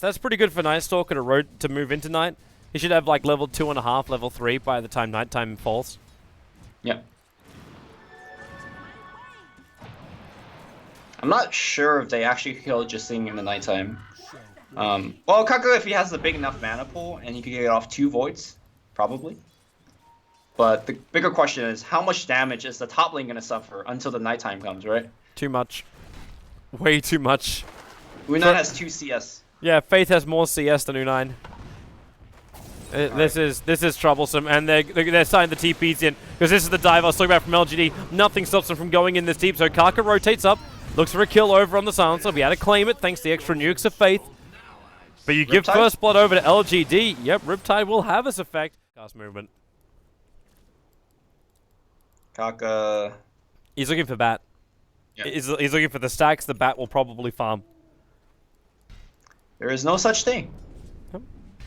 That's pretty good for Night Stalker to move into night. He should have like level 2.5, level 3 by the time nighttime falls. Yep. I'm not sure if they actually kill Genting in the nighttime. Well, Kaka, if he has a big enough mana pool and he can get off 2 voids, probably. But the bigger question is, how much damage is the top lane going to suffer until the nighttime comes, right? Too much. Way too much. U9 has 2 CS. Yeah, Faith has more CS than U9. This is troublesome, and they're starting the TPs in, because this is the dive I was talking about from LGD. Nothing stops them from going in this deep, so Kaka rotates up, looks for a kill over on the Silencer. We had to claim it thanks to the extra nukes of Faith. But you give first blood over to LGD. Yep, Riptide will have its effect. Cast movement. Kaka. He's looking for Bat. Yep. He's looking for the stacks the Bat will probably farm. There is no such thing.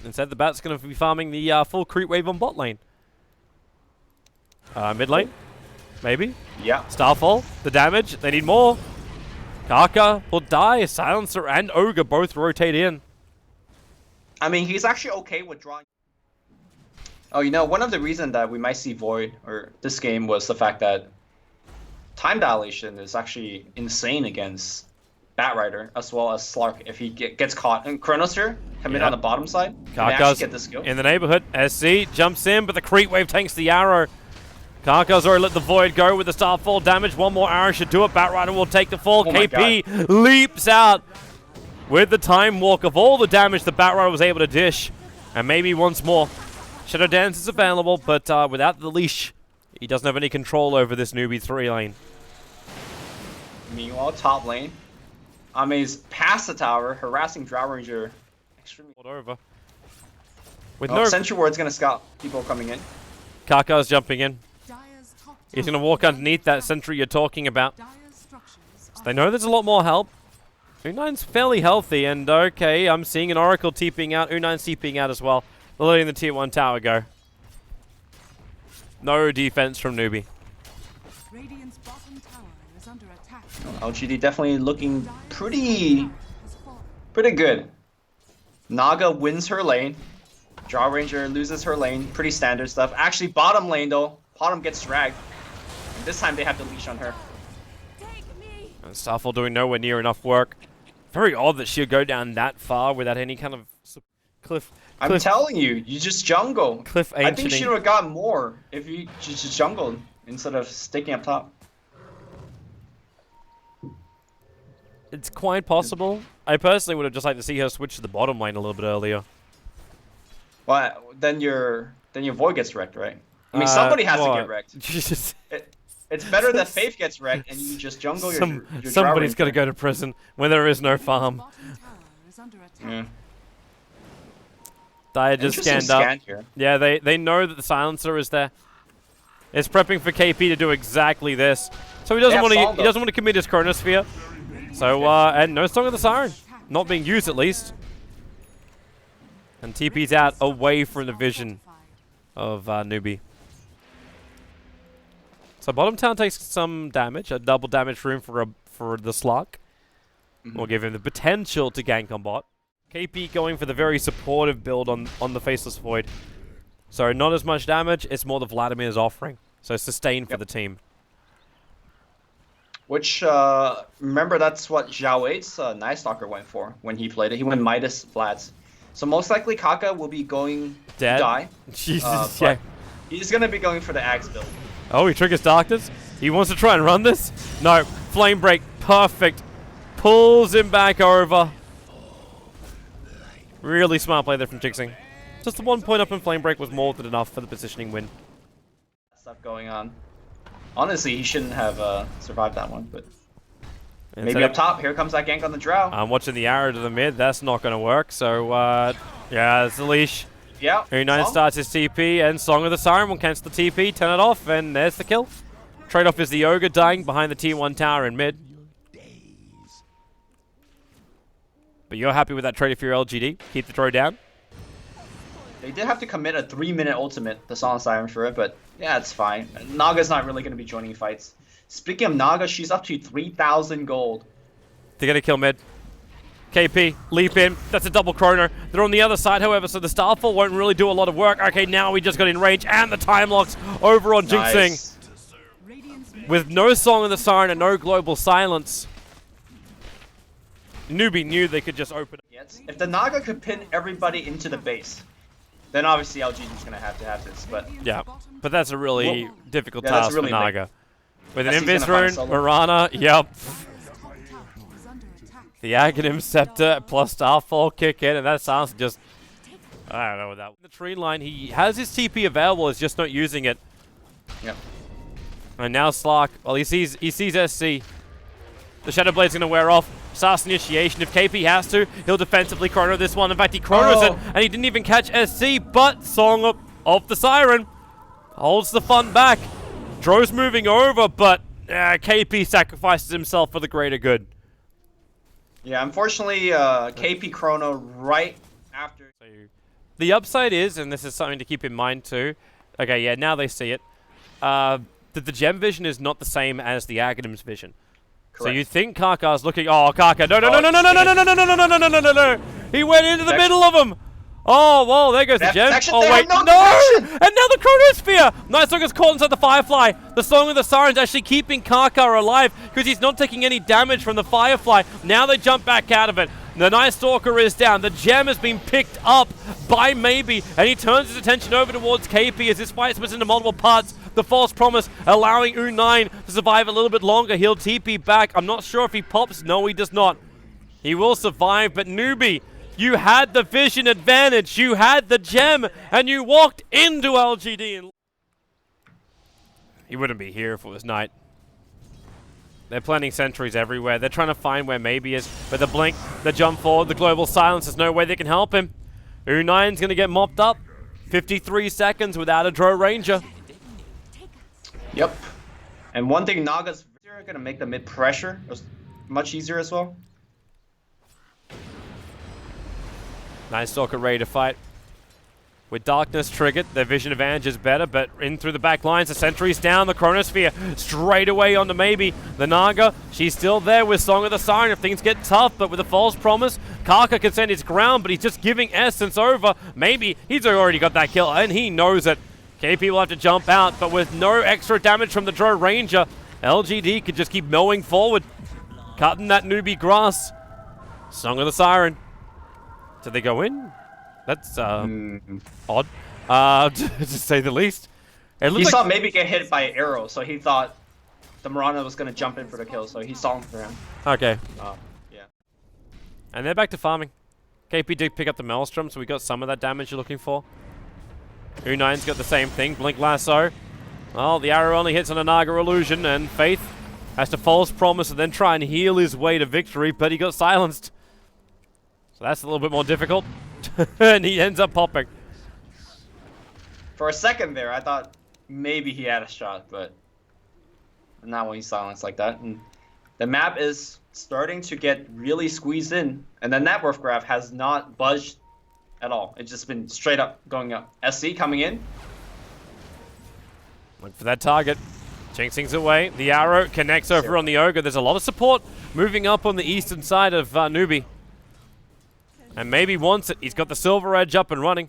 Instead, the Bat's going to be farming the full creep wave on bot lane. Mid lane? Maybe? Yeah. Starfall, the damage, they need more. Kaka will die. Silencer and Ogre both rotate in. I mean, he's actually okay with drawing. Oh, you know, one of the reasons that we might see Void or this game was the fact that time dilation is actually insane against Batrider as well as Slark if he gets caught. And Chronosphere come in on the bottom side. Kaka's get this kill. In the neighborhood. SC jumps in, but the creep wave tanks the arrow. Kaka's already let the Void go with the Starfall damage. One more arrow should do it. Batrider will take the fall. KP leaps out with the Time Walk of all the damage the Batrider was able to dish. And maybe once more. Shadow Dance is available, but without the leash, he doesn't have any control over this Newbee 3 lane. Meanwhile, top lane. Ame's past the tower, harassing Drow Ranger. Extremely over. With Sentry Ward's gonna scout people coming in. Kaka's jumping in. He's gonna walk underneath that sentry you're talking about. So they know there's a lot more help. U9's fairly healthy, and okay, I'm seeing an Oracle TPing out. U9's TPing out as well. They're letting the tier 1 tower go. No defense from Newbee. LGD definitely looking pretty good. Naga wins her lane. Drow Ranger loses her lane. Pretty standard stuff. Actually, bottom lane though, bottom gets dragged. And this time they have the leash on her. And Starfall doing nowhere near enough work. Very odd that she'll go down that far without any kind of cliff. I'm telling you, you just jungle. Cliff ancienting. I think she would have gotten more if you just jungled instead of sticking up top. It's quite possible. I personally would have just liked to see her switch to the bottom lane a little bit earlier. Well, then your Void gets wrecked, right? I mean, somebody has to get wrecked. It's better that Faith gets wrecked and you just jungle your somebody's got to go to prison when there is no farm. Yeah. Dia just scanned up. Yeah, they know that the Silencer is there. It's prepping for KP to do exactly this. So he doesn't want to commit his Chronosphere. So and no Song of the Siren, not being used at least. And TP's out away from the vision of Newbee. So bottom town takes some damage, a double damage room for the Slark. Will give him the potential to gank on bot. KP going for the very supportive build on the Faceless Void. So not as much damage, it's more the Vladimir's offering. So sustain for the team. Which, remember that's what Zhao Weight's Night Stalker went for when he played it. He went Midas Vlads. So most likely Kaka will be going to die. Jesus, yeah. He's going to be going for the Axe build. Oh, he triggers Darkness? He wants to try and run this? No, Flame Break, perfect. Pulls him back over. Really smart play there from Jixing. Just the 1 point up in Flame Break was more than enough for the positioning win. Stuff going on. Honestly, he shouldn't have survived that one, but maybe up top. Here comes that gank on the Drow. I'm watching the arrow to the mid. That's not going to work. So, yeah, it's the leash. Yeah. U9 starts his TP, and Song of the Siren will cancel the TP, turn it off, and there's the kill. Trade-off is the Ogre dying behind the T1 tower in mid. But you're happy with that trade if you're LGD? Keep the throw down? They did have to commit a 3-minute ultimate, the Song of Siren for it, but yeah, it's fine. Naga's not really going to be joining fights. Speaking of Naga, she's up to 3,000 gold. They're going to kill mid. KP, leap in. That's a double chrono. They're on the other side, however, so the Starfall won't really do a lot of work. Okay, now we just got in range, and the time locks over on Genting. With no Song of the Siren and no Global Silence, Newbee knew they could just open it. If the Naga could pin everybody into the base, then obviously LGD is going to have this. But yeah, but that's a really difficult task really for Naga. With an Invis rune, Mirana, yep. The Aghanim Scepter plus Starfall kick in, and that sounds just... I don't know what that... The tree line, he has his TP available, is just not using it. Yep. And now Slark, well, he sees SC. The Shadow Blade's going to wear off. Starts initiation. If KP has to, he'll defensively chrono this one. In fact, he chronos it, and he didn't even catch SC, but Song of the Siren holds the fun back. Dro's moving over, but KP sacrifices himself for the greater good. Yeah, unfortunately, KP chrono right after. The upside is, and this is something to keep in mind too, okay, yeah, now they see it, that the gem vision is not the same as the Aghanim's vision. Correct. So you think Karkar's looking, oh, Karkar, no. He went into the middle of them. Oh, well, there goes the gem. Oh, wait, no! And now the Chronosphere! Night Stalker's caught inside the Firefly. The Song of the Siren's actually keeping Karkar alive because he's not taking any damage from the Firefly. Now they jump back out of it. The Night Stalker is down. The gem has been picked up by Maybe, and he turns his attention over towards KP as this fight splits into multiple parts. The False Promise allowing U9 to survive a little bit longer. He'll TP back. I'm not sure if he pops. No, he does not. He will survive, but Newbee, you had the vision advantage, you had the gem, and you walked into LGD. And he wouldn't be here if it was night. They're planting sentries everywhere. They're trying to find where Maybe is. But the blink, the jump forward, the global silence, there's no way they can help him. U9's going to get mopped up. 53 seconds without a Dro Ranger. Yep. And one thing, Naga's going to make the mid pressure much easier as well. Nice Stalker ready to fight. With Darkness triggered, their vision advantage is better, but in through the back lines, the sentry's down, the Chronosphere straight away onto Maybe. The Naga, she's still there with Song of the Siren if things get tough, but with a False Promise, Karkar can send his ground, but he's just giving Essence over. Maybe he's already got that kill, and he knows it. KP will have to jump out, but with no extra damage from the Dro Ranger, LGD could just keep mowing forward, cutting that Newbee grass. Song of the Siren. Did they go in? That's odd, to say the least. He saw Maybe get hit by an arrow, so he thought the Mirana was going to jump in for the kill, so he saw him for him. Okay. Yeah. And they're back to farming. KP did pick up the Maelstrom, so we got some of that damage you're looking for. U9's got the same thing, Blink Lasso. Well, the arrow only hits on a Naga Illusion, and Faith has to False Promise and then try and heal his way to victory, but he got silenced. So that's a little bit more difficult. And he ends up popping. For a second there, I thought maybe he had a shot, but not when he's silenced like that. And the map is starting to get really squeezed in, and the net worth graph has not budged at all. It's just been straight up going up. SC coming in. Look for that target. Jinxing's away. The arrow connects over on the Ogre. There's a lot of support moving up on the eastern side of Newbee. And Maybe wants it. He's got the Silver Edge up and running.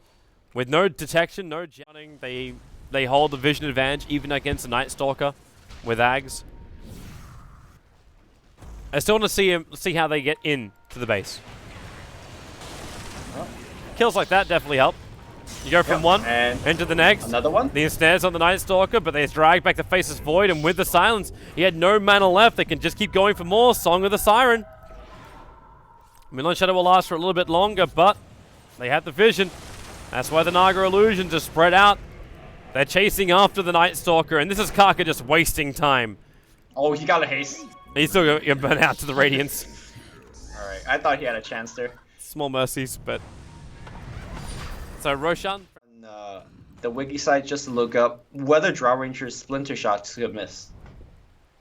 With no detection, no jamming, they hold the vision advantage even against the Night Stalker with Ags. I still want to see how they get in to the base. Oh. Kills like that definitely help. You go from one and into the next. Another one. The ensnares on the Night Stalker, but they drag back the Faceless Void, and with the silence, he had no mana left. They can just keep going for more. Song of the Siren. Midland Shadow will last for a little bit longer, but they had the vision. That's why the Naga Illusions are spread out. They're chasing after the Night Stalker, and this is Karkar just wasting time. Oh, he got a haste. He's still going to get burnt out to the Radiance. Alright, I thought he had a chance there. Small mercies, but... So, Roshan? The wiki site just to look up whether Drow Ranger's Splinter Shots could miss.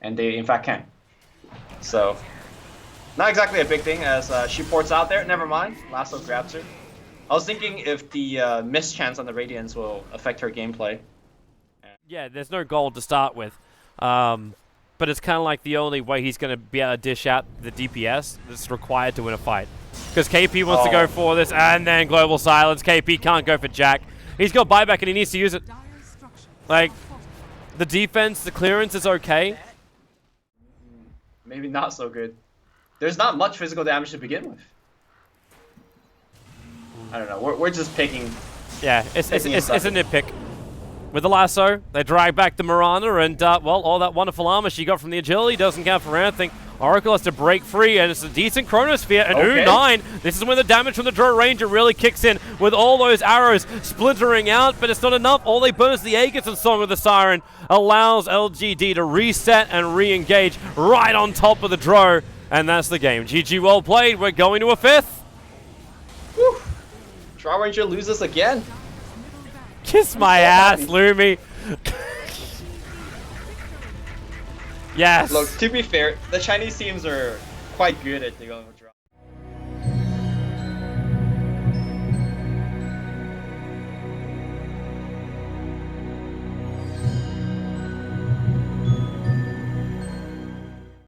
And they, in fact, can. So... Not exactly a big thing as she ports out there. Never mind. Lasso grabs her. I was thinking if the miss chance on the Radiance will affect her gameplay. Yeah, there's no gold to start with. But it's kind of like the only way he's going to be able to dish out the DPS that's required to win a fight. because KP wants to go for this, and then global silence. KP can't go for Jack. He's got buyback and he needs to use it. Like, the defense, the clearance is okay. Maybe not so good. There's not much physical damage to begin with. I don't know. We're just picking. Yeah, it's a nitpick. With the lasso, they drag back the Mirana, and well, all that wonderful armor she got from the agility doesn't count for anything. Oracle has to break free, and it's a decent Chronosphere, and U9, this is when the damage from the Drow Ranger really kicks in, with all those arrows splintering out, but it's not enough. All they burn is the Aegis, and Song of the Siren allows LGD to reset and re-engage right on top of the Drow, and that's the game. GG, well played. We're going to a 5th. Whew. Drow Ranger loses again. Kiss my ass, Lumi. Yes. Look, to be fair, the Chinese teams are quite good at the draw.